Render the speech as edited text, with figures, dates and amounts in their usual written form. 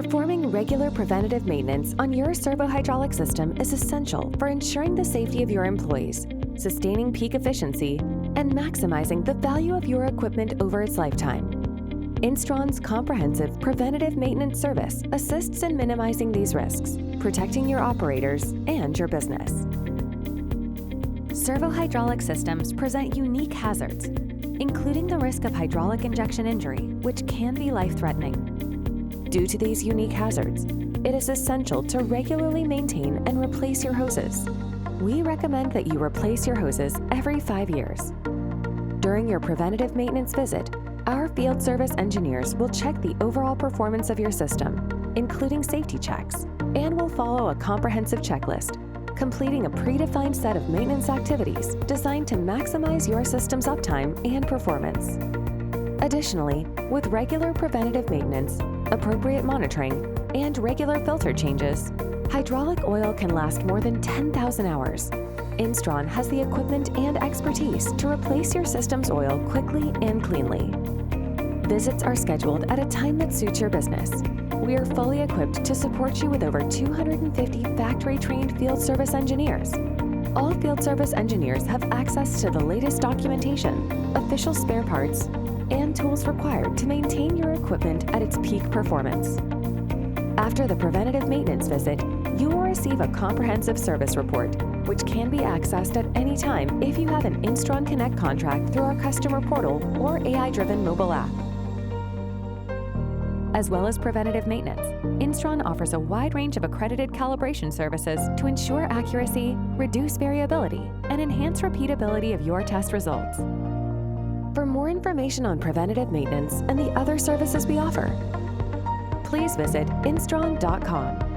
Performing regular preventative maintenance on your servohydraulic system is essential for ensuring the safety of your employees, sustaining peak efficiency, and maximizing the value of your equipment over its lifetime. Instron's comprehensive preventative maintenance service assists in minimizing these risks, protecting your operators and your business. Servohydraulic systems present unique hazards, including the risk of hydraulic injection injury, which can be life-threatening. Due to these unique hazards, it is essential to regularly maintain and replace your hoses. We recommend that you replace your hoses every 5 years. During your preventative maintenance visit, our field service engineers will check the overall performance of your system, including safety checks, and will follow a comprehensive checklist, completing a predefined set of maintenance activities designed to maximize your system's uptime and performance. Additionally, with regular preventative maintenance, appropriate monitoring, and regular filter changes, hydraulic oil can last more than 10,000 hours. Instron has the equipment and expertise to replace your system's oil quickly and cleanly. Visits are scheduled at a time that suits your business. We are fully equipped to support you with over 250 factory-trained field service engineers. All field service engineers have access to the latest documentation, official spare parts, and tools required to maintain your equipment at its peak performance. After the preventative maintenance visit, you will receive a comprehensive service report, which can be accessed at any time if you have an Instron Connect contract through our customer portal or AI-driven mobile app. As well as preventative maintenance, Instron offers a wide range of accredited calibration services to ensure accuracy, reduce variability, and enhance repeatability of your test results. For more information on preventative maintenance and the other services we offer, please visit instron.com.